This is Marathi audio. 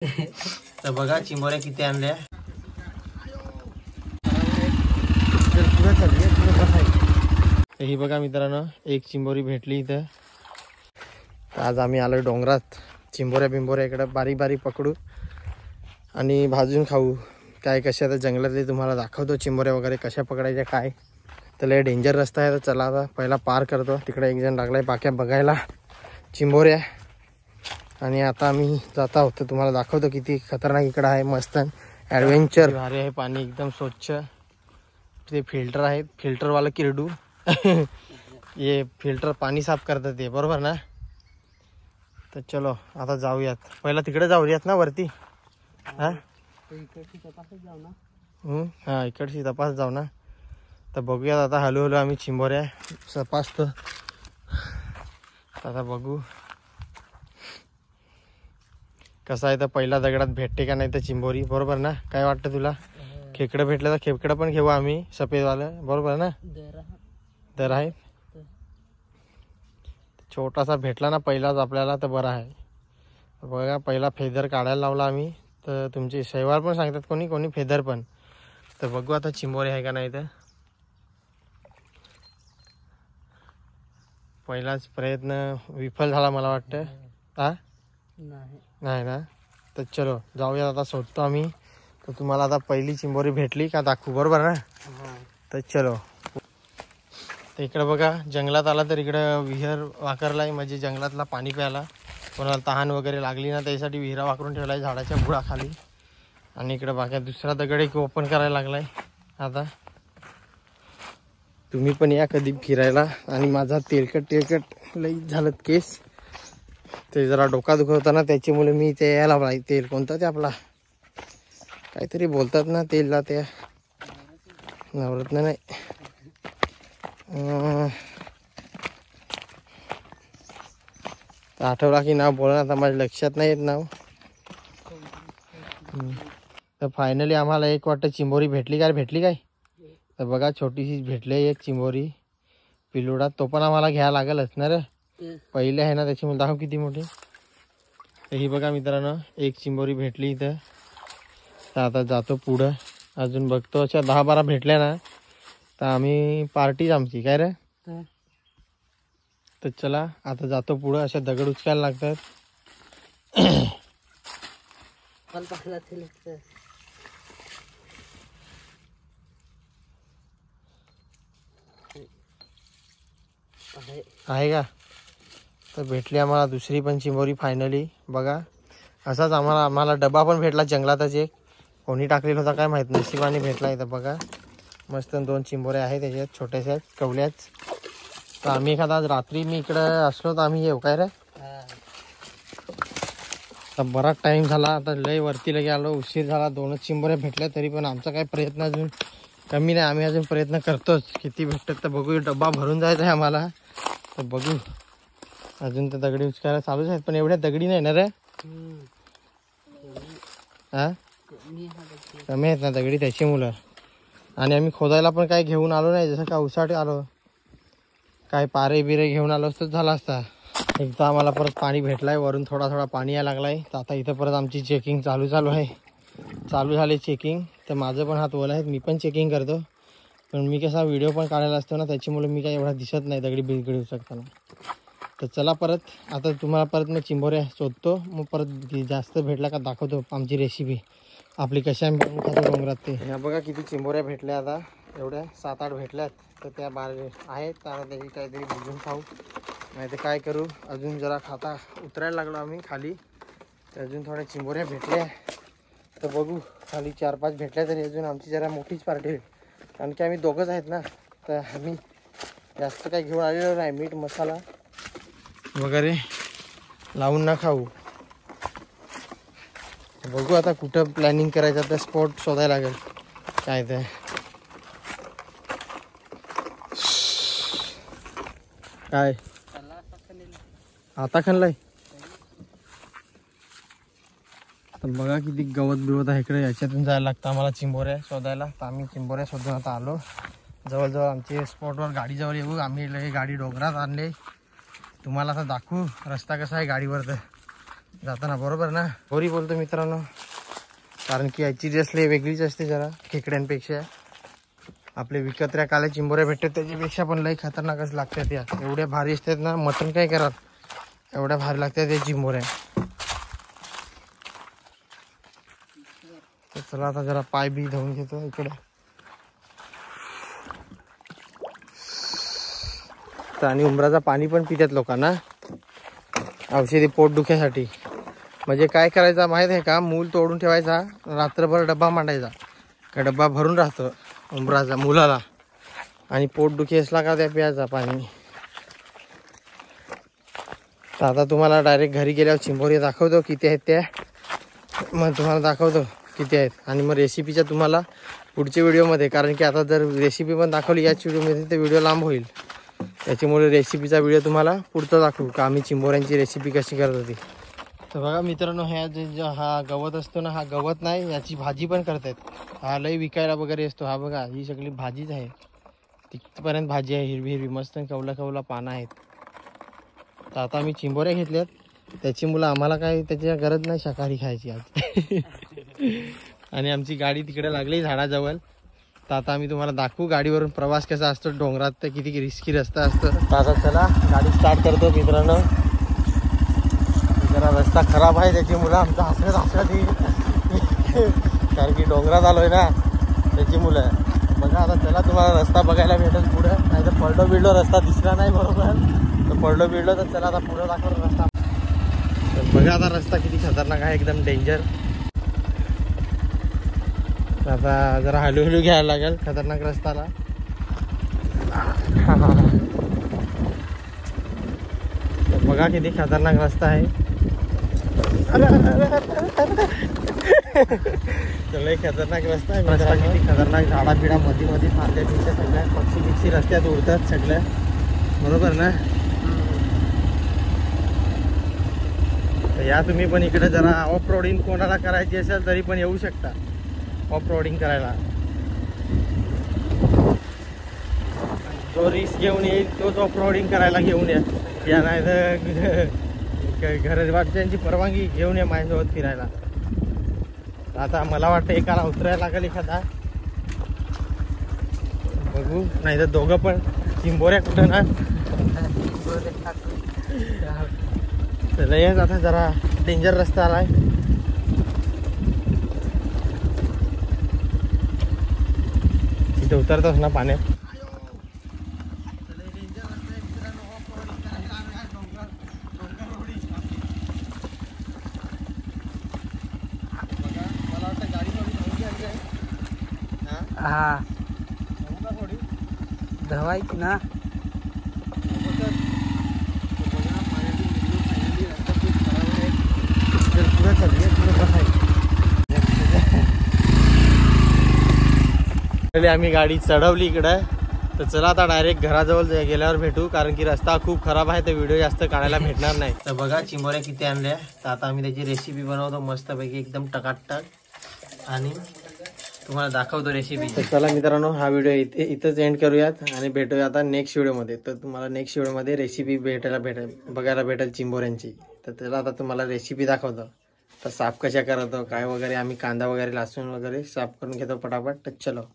तर बघा चिंबोऱ्या किती आणल्या. ही बघा मित्रांनो एक चिंबोरी भेटली इथं. आज आम्ही आलो डोंगरात चिंबोऱ्या बिंबोऱ्या इकडे बारीक बारीक पकडू आणि भाजून खाऊ. काय कशा तर जंगलातले तुम्हाला दाखवतो चिंबोऱ्या वगैरे कशा पकडायच्या काय. तर लय डेंजर रस्ता आहे. तर चला आता पहिला पार करतो. तिकडे एक जण लागलाय बाक्या बघायला चिंबोऱ्या. आणि आता आम्ही जात आहोत. तर तुम्हाला दाखवतो किती खतरनाक इकडं आहे. मस्त ॲडव्हेंचर भारी आहे. पाणी एकदम स्वच्छ. ते फिल्टर आहेत. फिल्टरवाला किरडू हे फिल्टर पाणी साफ करतात ते बरोबर ना. तर चलो आता जाऊयात. पहिला तिकडे जाऊयात ना वरती. हा इकडची तपास जाऊ ना. तर बघूयात आता हळूहळू आम्ही चिंबोऱ्या तपासतो. आता बघू कसं आहे. तर पहिला दगडात भेटते का नाही तर चिंबोरी बरोबर ना. काय वाटतं तुला. खेकडं भेटलं तर खेकडं पण घेऊ आम्ही सफेदवालं बरोबर ना. दर आहे. छोटासा भेटला ना पहिलाच आपल्याला तर बरा आहे. बघा पहिला फेदर काढायला लावला आम्ही. तर तुमची शैवाल पण सांगतात कोणी कोणी फेदर पण. तर बघू आता चिंबोरी आहे का नाही. तर पहिलाच प्रयत्न विफल झाला मला वाटतं. हा नाही ना. तर चलो जाऊया आता शोधतो आम्ही. तर तुम्हाला आता पहिली चिंबोरी भेटली का दाखवू बरोबर ना. तर चलो. तर इकडं बघा जंगलात आला तर इकडं विहीर वाकरलाय म्हणजे जंगलातला पाणी प्यायला. कोणाला तहान वगैरे लागली ना त्यासाठी विहिरा वाकरून ठेवलाय झाडाच्या बुडाखाली. आणि इकडं बघा दुसरा दगड एक ओपन करायला लागलाय. आता तुम्ही पण या कधी फिरायला. आणि माझा तेलकट लई झालं केस. ते जरा डोका दुखवता ना त्याच्यामुळे मी ते यायला पाहिजे. तेल कोणतं ते आपला काहीतरी बोलतात ना तेलला. ते नवरत्न नाही. आठवला की नाव बोला आता माझ्या लक्षात नाही येत नाव. तर फायनली आम्हाला एक वाटतं चिंबोरी भेटली काय. भेटली काय. तर बघा छोटीशी भेटली एक चिंबोरी पिलुडा. तो पण आम्हाला घ्यायला लागेलच ना रे. पहिले आहे ना त्याची दाखव किती मोठी. तर ही बघा मित्रांनो एक चिंबोरी भेटली इथं. तर आता जातो पुढं अजून बघतो. अशा 10-12 भेटल्या ना तर आम्ही पार्टीच आमची काय रे. तर चला आता जातो पुढं. अशा दगड उचकायला लागतात. आहे का. तर भेटली आम्हाला दुसरी पण चिंबोरी फायनली. बघा असाच आम्हाला डबा पण भेटला जंगलातच. एक कोणी टाकलेला होता काय माहित नशिबाने भेटला. इथं बघा मस्त 2 चिंबोऱ्या आहेत त्याच्यात छोट्याशा कवल्याच. तर आम्ही एखादा आज रात्री मी इकडं असलो तर आम्ही येऊ काय रे. तर बराच टाइम झाला. आता लय वरती लगे आलो. उशीर झाला. 2च चिंबोऱ्या भेटल्या तरी पण आमचा काही प्रयत्न अजून कमी नाही. आम्ही अजून प्रयत्न करतोच. किती भेटतात तर बघू. डब्बा भरून जायचा आहे आम्हाला. तर बघू अजून तर दगडी उचकायला चालूच आहेत. पण एवढ्या दगडी नाही ना रे. हा कमी आहेत ना दगडी त्याची मुलं. आणि आम्ही खोदायला पण काही घेऊन आलो नाही. जसं का उसाट आलो काय पारे बिरे घेऊन आलो असतो झाला असता. एकदा आम्हाला परत पाणी भेटलाय. वरून थोडा पाणी यायला लागलाय. तर आता इथं परत आमची चेकिंग चालू आहे. चालू झाली चेकिंग. तर माझं पण हात ओला आहेत. मी पण चेकिंग करतो. पण मी कसा व्हिडिओ पण काढायला असतो ना त्याच्यामुळे मी काही एवढा दिसत नाही दगडी बिगडी उचकताना. तर चला परत आता तुम्हाला परत मी चिंबोऱ्या शोधतो. मग परत जास्त भेटला का दाखवतो आमची रेसिपी आपली कशा आम्ही बनवून खातो डोंगरात. ते ह्या बघा किती चिंबोऱ्या भेटल्या. आता एवढ्या 7-8 भेटल्यात. तर त्या आहेत. तर त्याची काहीतरी भिजून खाऊ नाही तर काय करू. अजून जरा खाता उतरायला लागलो आम्ही खाली. तर अजून थोड्या चिंबोऱ्या भेटल्या. तर बघू खाली 4-5 भेटल्या तरी अजून आमची जरा मोठीच पार्टी होईल. कारण की आम्ही दोघंच आहेत ना. तर आम्ही जास्त काही घेऊन आलेलो नाही. मीठ मसाला वगैरे लावून ना खाऊ. बघू आता कुठं प्लॅनिंग करायचं तर स्पॉट शोधायला लागेल काय ते. काय आता खाल्लाय. तर बघा किती गवत बिवत आहे इकडे. याच्यातून जायला लागतं आम्हाला चिंबोऱ्या शोधायला. तर आम्ही चिंबोऱ्या शोधून आता आलो जवळजवळ आमचे स्पॉटवर. गाडीजवळ येऊ आम्ही. गाडी डोंगरात आणले. तुम्हाला आता दाखवू रस्ता कसा आहे गाडीवर. तर जाताना, बरोबर ना? होरी बोलतो मित्रांनो, कारण की याची टेस्ट लय वेगळीच असते जरा खेकड्यांपेक्षा. आपले विकत्र्या काल्या चिंबोऱ्या भेटतात त्याच्यापेक्षा पण लय खतरनाकच लागतात या. एवढ्या भारी असतात ना, मटण काय करा, एवढ्या भारी लागतात या चिंबोऱ्या. तर चला आता जरा पाय बी धुवून घेतो इकडे. आणि उंबराचं पाणी पण पितात लोकांना औषधी पोट दुख्यासाठी. म्हणजे काय करायचं माहीत आहे का, मूल तोडून ठेवायचा, रात्रभर डब्बा मांडायचा, का डब्बा भरून राहतो उंबराचा मुलाला, आणि पोट दुखी असला का त्या प्यायचा पाणी. तर आता तुम्हाला डायरेक्ट घरी गेल्यावर चिंबोरी दाखवतो किती आहेत त्या, मग तुम्हाला दाखवतो किती आहेत. आणि मग रेसिपीच्या तुम्हाला पुढच्या व्हिडिओमध्ये, कारण की आता जर रेसिपी पण दाखवली याच व्हिडिओमध्ये तर व्हिडिओ लांब होईल, त्याच्यामुळे रेसिपीचा व्हिडिओ तुम्हाला पुढचा दाखवू का आम्ही चिंबोऱ्यांची रेसिपी कशी करत होती. तर बघा मित्रांनो, ह्या जे हा गवत असतो ना, हा गवत नाही, याची भाजी पण करतात. हा लई विकायला वगैरे असतो. हा बघा, ही सगळी भाजीच आहे, तिथपर्यंत भाजी आहे, हिरवी हिरवी मस्त कवला कवला पानं आहेत. तर आता आम्ही चिंबोऱ्या घेतल्यात, त्याची मुलं, आम्हाला काय त्याची गरज नाही शाकाहारी खायची आज. आणि आमची गाडी तिकडे लागली झाडाजवळ. तर आता आम्ही तुम्हाला दाखवू गाडीवरून प्रवास कसा असतो डोंगरात, तर किती रिस्की रस्ता असतो. तर आता चला गाडी स्टार्ट करतो मित्रांनो. जरा रस्ता खराब आहे, त्याची मुलं आमचा हसत कारण की डोंगरात आलोय ना, त्याची मुलं. बघा आता चला, तुम्हाला रस्ता बघायला भेटेल पुढं, नाही तर पडलो बिडलो रस्ता दिसला नाही बरोबर, तर पडलो बिडलो तर चला आता पुढं दाखवतो रस्ता. तर बघा आता रस्ता किती खतरनाक आहे, एकदम डेंजर. आता जरा हळूहळू घ्यायला लागेल खतरनाक रस्त्याला. बघा किती खतरनाक रस्ता आहे. लय खतरनाक रस्ता आहे. रस्ता किती खतरनाक, झाडा बिडा मध्ये मध्ये फांद्या बिंद्या सगळ्या, पक्षी बिक्षी रस्त्यात उडतात सगळ्या, बरोबर ना? या तुम्ही पण इकडे जरा ऑफ रोडिंग कोणाला करायची असेल तरी पण येऊ शकता ऑफ रोडिंग करायला. जो रिस्क घेऊन येईल तोच ऑफ रोडिंग करायला घेऊन या नाही तर घरवाल्यांची परवानगी घेऊन या माझ्यासोबत फिरायला. आता मला वाटतं एकाला उतरायला लागेल एखादा, बघू, नाही तर दोघं पण चिंबोऱ्या कुठं ना. तर आता जरा डेंजर रस्ता आलाय. इथे उतरतच ना पाण्यात. हा धवायची ना. आम्ही गाडी चढवली इकडं. तर चला आता डायरेक्ट घराजवळ गेल्यावर भेटू, कारण की रस्ता खूप खराब आहे, तर व्हिडिओ जास्त काढायला भेटणार नाही. तर बघा चिंबोऱ्या किती आणल्या. तर आता आम्ही त्याची रेसिपी बनवतो मस्तपैकी एकदम टकाटक, आणि तुम्हाला दाखवतो रेसिपी. तर चला मित्रांनो, हा व्हिडिओ इथंच एंड करूयात आणि भेटूया आता नेक्स्ट व्हिडिओमध्ये. तर तुम्हाला नेक्स्ट व्हिडिओमध्ये रेसिपी बघायला भेटेल चिंबोऱ्यांची. तर त्याला आता तुम्हाला रेसिपी दाखवतो. तर साफ कशा करतो काय वगैरे, आम्ही कांदा वगैरे लसूण वगैरे साफ करून घेतो पटापट. तर चलो.